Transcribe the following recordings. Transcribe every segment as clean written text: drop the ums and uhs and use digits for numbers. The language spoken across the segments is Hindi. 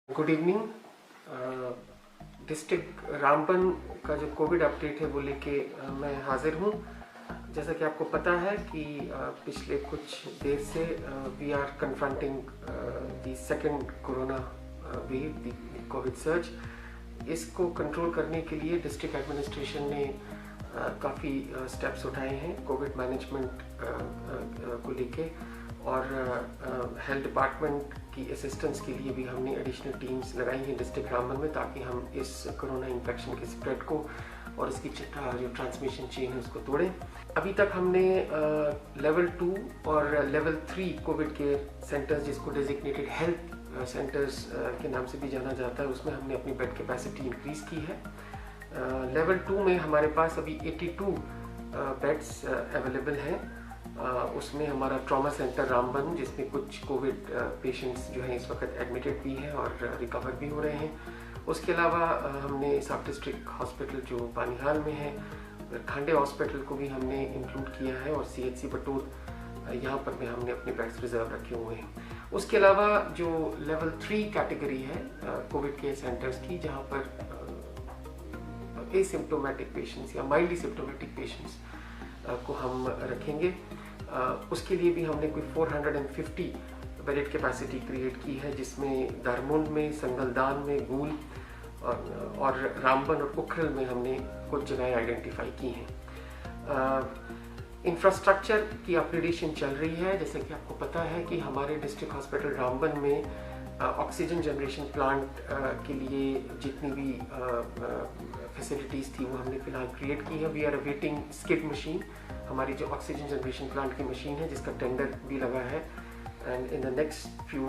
Good evening. डिस्ट्रिक्ट रामबन का जो कोविड अपडेट है वो लेके मैं हाजिर हूँ। जैसा कि आपको पता है कि पिछले कुछ देर से we are confronting the second corona wave, the covid surge. इसको कंट्रोल करने के लिए डिस्ट्रिक्ट एडमिनिस्ट्रेशन ने काफ़ी स्टेप्स उठाए हैं कोविड मैनेजमेंट को लेके, और हेल्थ डिपार्टमेंट की असिस्टेंस के लिए भी हमने एडिशनल टीम्स लगाई हैं डिस्ट्रिक्ट रामबन में, ताकि हम इस कोरोना इन्फेक्शन के स्प्रेड को और इसकी जो ट्रांसमिशन चेन है उसको तोड़ें। अभी तक हमने लेवल 2 और लेवल 3 कोविड केयर सेंटर्स, जिसको डेजिग्नेटेड हेल्थ सेंटर्स के नाम से भी जाना जाता है, उसमें हमने अपनी बेड कैपेसिटी इंक्रीज़ की है। लेवल 2 में हमारे पास अभी 82 बेड्स अवेलेबल हैं। उसमें हमारा ट्रॉमा सेंटर रामबन, जिसमें कुछ कोविड पेशेंट्स जो हैं इस वक्त एडमिटेड भी हैं और रिकवर भी हो रहे हैं। उसके अलावा हमने सब डिस्ट्रिक्ट हॉस्पिटल जो पानीहाल में है, खांडे हॉस्पिटल को भी हमने इंक्लूड किया है, और CHC बटूर यहाँ पर भी हमने अपने बेड्स रिजर्व रखे हुए हैं। उसके अलावा जो लेवल 3 कैटेगरी है कोविड केयर सेंटर्स की, जहाँ पर एसिम्प्टोमेटिक पेशेंट्स या माइल्डली सिम्प्टोमेटिक पेशेंट्स को हम रखेंगे, उसके लिए भी हमने कोई 450 बेड कैपेसिटी क्रिएट की है, जिसमें दारमुंड में, संगलदान में, गूल और रामबन और उखरल में हमने कुछ जगहें आइडेंटिफाई की हैं। इंफ्रास्ट्रक्चर की अपग्रेडेशन चल रही है। जैसे कि आपको पता है कि हमारे डिस्ट्रिक्ट हॉस्पिटल रामबन में ऑक्सीजन जनरेशन प्लांट के लिए जितनी भी फैसिलिटीज़ थी वो हमने फिलहाल क्रिएट की है। We are awaiting skid machine, हमारी जो ऑक्सीजन जनरेशन प्लांट की मशीन है, जिसका टेंडर भी लगा है, and in the next few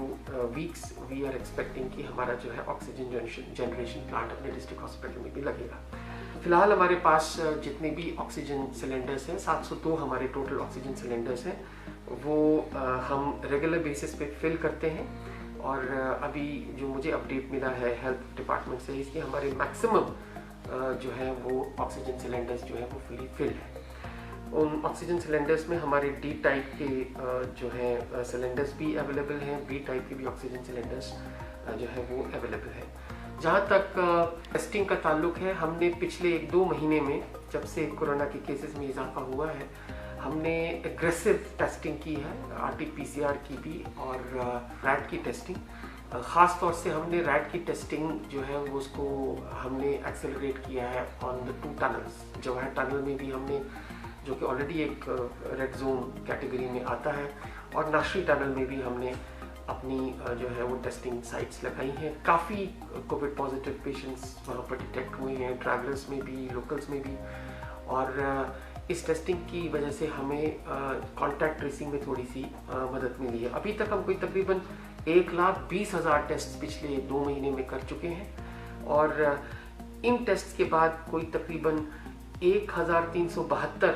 weeks we are expecting कि हमारा जो है ऑक्सीजन जनरेशन प्लांट अपने डिस्ट्रिक्ट हॉस्पिटल में भी लगेगा। फिलहाल हमारे पास जितने भी ऑक्सीजन सिलेंडर्स हैं, 702 हमारे टोटल ऑक्सीजन सिलेंडर्स हैं, वो हम रेगुलर बेसिस पे फिल करते हैं। और अभी जो मुझे अपडेट मिला है हेल्थ डिपार्टमेंट से, इसके हमारे मैक्सिमम जो है वो ऑक्सीजन सिलेंडर्स जो है वो फुली फिल्ड है। उन ऑक्सीजन सिलेंडर्स में हमारे D टाइप के जो है सिलेंडर्स भी अवेलेबल हैं, B टाइप के भी ऑक्सीजन सिलेंडर्स जो है वो अवेलेबल है। जहाँ तक टेस्टिंग का ताल्लुक है, हमने पिछले 1-2 महीने में, जब से कोरोना के केसेस में इजाफा हुआ है, हमने एग्रेसिव टेस्टिंग की है, RT-PCR की भी, और रैट की टेस्टिंग। ख़ास तौर से हमने रैट की टेस्टिंग जो है वो उसको हमने एक्सेलरेट किया है on the 2 tunnels. Jawahar tunnel में भी हमने, जो कि ऑलरेडी एक रेड जोन कैटेगरी में आता है, और नाशरी टनल में भी हमने अपनी जो है वो टेस्टिंग साइट्स लगाई हैं। काफ़ी कोविड पॉजिटिव पेशेंट्स वहाँ पर डिटेक्ट हुए हैं, ट्रैवलर्स में भी, लोकल्स में भी, और इस टेस्टिंग की वजह से हमें कॉन्टैक्ट ट्रेसिंग में थोड़ी सी मदद मिली है। अभी तक हम कोई तकरीबन 1,20,000 टेस्ट पिछले 2 महीने में कर चुके हैं, और इन टेस्ट के बाद कोई तकरीबन 1,372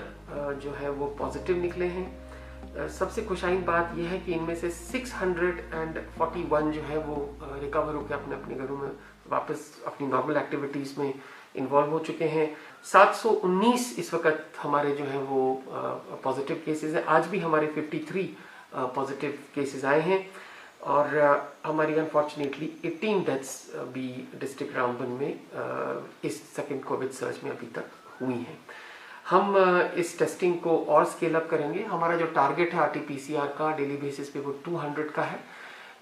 जो है वो पॉजिटिव निकले हैं। सबसे खुशाइन बात यह है कि इनमें से 641 जो है वो रिकवर होकर अपने अपने घरों में वापस अपनी नॉर्मल एक्टिविटीज़ में इन्वॉल्व हो चुके हैं। 719 इस वक्त हमारे जो है वो पॉजिटिव केसेस हैं। आज भी हमारे 53 पॉजिटिव केसेस आए हैं, और हमारी अनफॉर्चुनेटली 18 डेथ्स भी डिस्ट्रिक्ट रामबन में इस सेकेंड कोविड सर्ज में अभी तक हुई हैं। हम इस टेस्टिंग को और स्केल अप करेंगे। हमारा जो टारगेट है RT-PCR का डेली बेसिस पे वो 200 का है,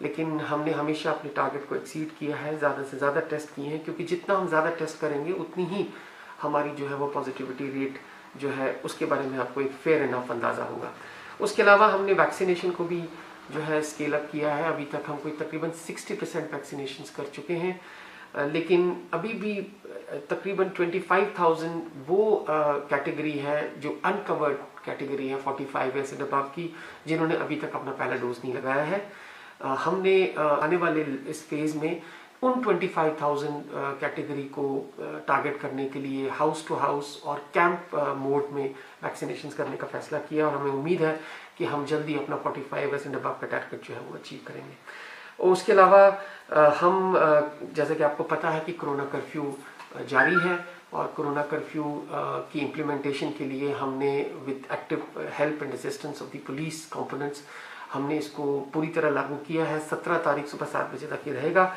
लेकिन हमने हमेशा अपने टारगेट को एक्सीड किया है, ज़्यादा से ज़्यादा टेस्ट किए हैं, क्योंकि जितना हम ज़्यादा टेस्ट करेंगे उतनी ही हमारी जो है वो पॉजिटिविटी रेट जो है उसके बारे में आपको एक फेयर इनफ अंदाज़ा होगा। उसके अलावा हमने वैक्सीनेशन को भी जो है स्केल अप किया है। अभी तक हम कोई तकरीबन 60% वैक्सीनेशन कर चुके हैं, लेकिन अभी भी तकरीबन 25,000 वो कैटेगरी है जो अनकवर्ड कैटेगरी है 45 ईयर्स एंड अबव की, जिन्होंने अभी तक अपना पहला डोज नहीं लगाया है। हमने आने वाले इस फेज़ में उन 25,000 कैटेगरी को टारगेट करने के लिए हाउस टू हाउस और कैंप मोड में वैक्सीनेशन करने का फैसला किया, और हमें उम्मीद है कि हम जल्दी अपना 45 ईयर्स एंड अबव का टारगेट जो है वो अचीव करेंगे। और उसके अलावा हम जैसे कि आपको पता है कि कोरोना कर्फ्यू जारी है, और कोरोना कर्फ्यू की इम्प्लीमेंटेशन के लिए हमने with active help and assistance of the police components हमने इसको पूरी तरह लागू किया है। 17 तारीख सुबह 7 बजे तक ये रहेगा,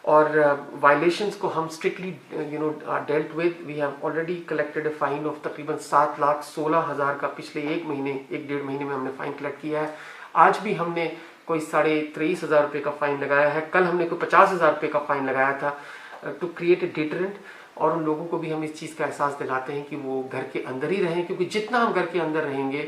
और वायलेशंस को हम strictly dealt with. We have already collected a fine of तकरीबन 7,16,000 का पिछले एक डेढ़ महीने में हमने फाइन कलेक्ट किया है। आज भी हमने कोई 23,500 रुपये का फाइन लगाया है। कल हमने कोई 50,000 रुपये का फाइन लगाया था टू क्रिएट ए डिटरेंट। और उन लोगों को भी हम इस चीज़ का एहसास दिलाते हैं कि वो घर के अंदर ही रहें, क्योंकि जितना हम घर के अंदर रहेंगे,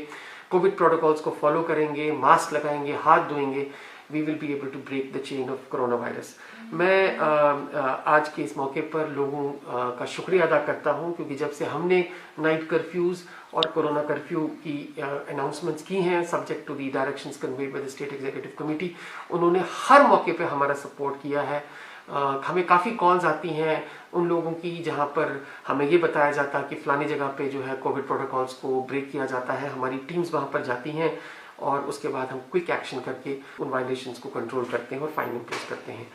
कोविड प्रोटोकॉल्स को फॉलो करेंगे, मास्क लगाएंगे, हाथ धोएंगे, we will be able to break the chain of corona virus. मैं आज के इस मौके पर लोगों का शुक्रिया अदा करता हूं, क्योंकि जब से हमने नाइट कर्फ्यूज़ और कोरोना कर्फ्यू की अनाउंसमेंट्स की हैं subject to the directions conveyed by the state executive committee, उन्होंने हर मौके पे हमारा सपोर्ट किया है। हमें काफ़ी कॉल्स आती हैं उन लोगों की जहां पर हमें ये बताया जाता है कि फलानी जगह पे जो है कोविड प्रोटोकॉल्स को ब्रेक किया जाता है। हमारी टीम्स वहां पर जाती हैं और उसके बाद हम क्विक एक्शन करके उन वायलेशंस को कंट्रोल करते हैं और फाइन इम्पोज करते हैं।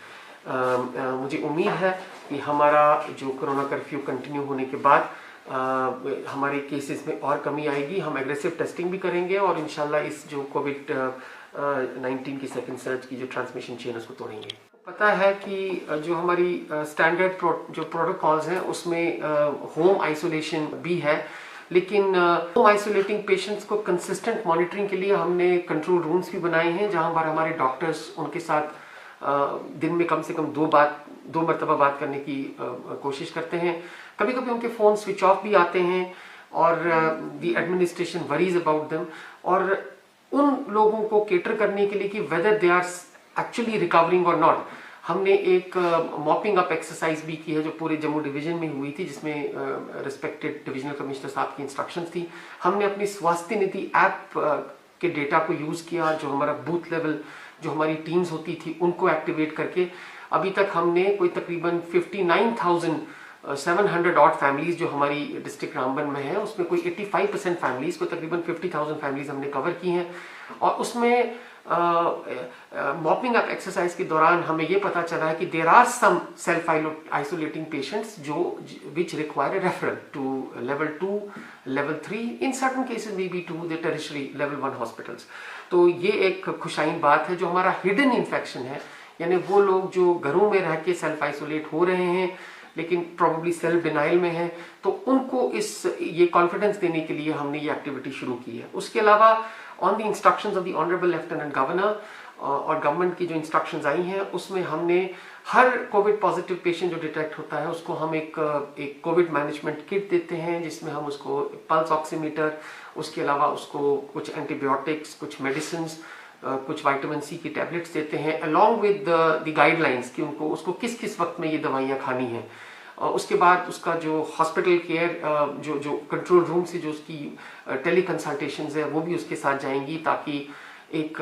मुझे उम्मीद है कि हमारा जो कोरोना कर्फ्यू कंटिन्यू होने के बाद हमारे केसेस में और कमी आएगी। हम एग्रेसिव टेस्टिंग भी करेंगे और इंशाल्लाह इस जो कोविड-19 की सेकंड सर्ज की जो ट्रांसमिशन चेन उसको तोड़ेंगे। पता है कि जो हमारी स्टैंडर्ड जो प्रोटोकॉल्स हैं उसमें होम आइसोलेशन भी है, लेकिन होम आइसोलेटिंग पेशेंट्स को कंसिस्टेंट मॉनिटरिंग के लिए हमने कंट्रोल रूम्स भी बनाए हैं, जहां पर हमारे डॉक्टर्स उनके साथ दिन में कम से कम दो मरतबा बात करने की कोशिश करते हैं। कभी कभी उनके फ़ोन स्विच ऑफ भी आते हैं और the administration worries about them, और उन लोगों को केटर करने के लिए कि whether they are actually recovering और नॉट, हमने एक मॉपिंग अप एक्सरसाइज भी की है जो पूरे जम्मू डिवीजन में हुई थी, जिसमें रिस्पेक्टेड डिविजनल कमिश्नर साहब की इंस्ट्रक्शंस थी। हमने अपनी स्वास्थ्य निधि ऐप के डेटा को यूज़ किया, जो हमारा बूथ लेवल जो हमारी टीम्स होती थी उनको एक्टिवेट करके अभी तक हमने कोई तकरीबन 59,700 ऑड फैमिलीज जो हमारी डिस्ट्रिक्ट रामबन में है, उसमें कोई 85% फैमिलीज को तकरीबन 50,000 फैमिलीज हमने कवर की हैं। और उसमें मॉपिंग अप एक्सरसाइज के दौरान हमें ये पता चला है कि there are some self isolating patients जो which require referral to level 2, level 3, in certain cases may be to the tertiary level 1 hospitals. तो ये एक खुशाइन बात है। जो हमारा हिडन इन्फेक्शन है, यानी वो लोग जो घरों में रह के सेल्फ आइसोलेट हो रहे हैं लेकिन प्रोबेबली सेल्फ डिनाइल में है, तो उनको ये कॉन्फिडेंस देने के लिए हमने ये एक्टिविटी शुरू की है। उसके अलावा on the instructions of the honourable lieutenant governor और गवर्नमेंट की जो इंस्ट्रक्शंस आई हैं, उसमें हमने हर कोविड पॉजिटिव पेशेंट जो डिटेक्ट होता है उसको हम एक कोविड मैनेजमेंट किट देते हैं, जिसमें हम उसको पल्स ऑक्सीमीटर, उसके अलावा उसको कुछ एंटीबायोटिक्स, कुछ मेडिसिन, कुछ विटामिन सी की टैबलेट्स देते हैं, अलॉन्ग विद द गाइडलाइंस कि उनको उसको किस किस वक्त में ये दवाइयाँ खानी हैं। उसके बाद उसका जो हॉस्पिटल केयर जो कंट्रोल रूम से जो उसकी टेली कंसल्टेशंस है वो भी उसके साथ जाएंगी, ताकि एक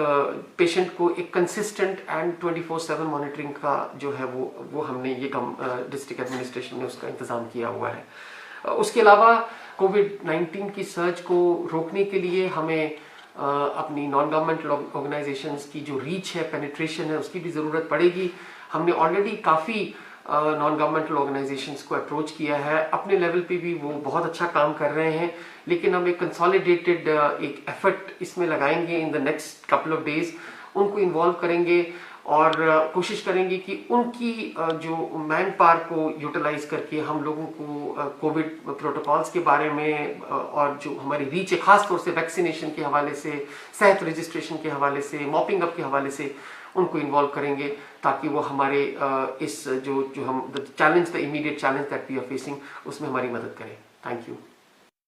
पेशेंट को एक कंसिस्टेंट एंड 24/7 मॉनिटरिंग का जो है वो हमने ये डिस्ट्रिक्ट एडमिनिस्ट्रेशन ने उसका इंतज़ाम किया हुआ है। उसके अलावा कोविड-19 की सर्ज को रोकने के लिए हमें अपनी नॉन गवर्नमेंटल ऑर्गेनाइजेशंस की जो रीच है, पेनिट्रेशन है, उसकी भी ज़रूरत पड़ेगी। हमने ऑलरेडी काफ़ी नॉन गवर्नमेंटल ऑर्गेनाइजेशंस को अप्रोच किया है, अपने लेवल पे भी वो बहुत अच्छा काम कर रहे हैं, लेकिन हम एक कंसोलिडेटेड एक एफर्ट इसमें लगाएंगे इन the next couple of days. उनको इन्वॉल्व करेंगे और कोशिश करेंगे कि उनकी जो मैन पावर को यूटिलाइज करके हम लोगों को कोविड प्रोटोकॉल्स के बारे में और जो हमारी रीच है, खास तौर से वैक्सीनेशन के हवाले से, सेहत रजिस्ट्रेशन के हवाले से, मॉपिंग अप के हवाले से उनको इन्वॉल्व करेंगे, ताकि वो हमारे इस जो हम the immediate challenge that we are facing उसमें हमारी मदद करें। Thank you.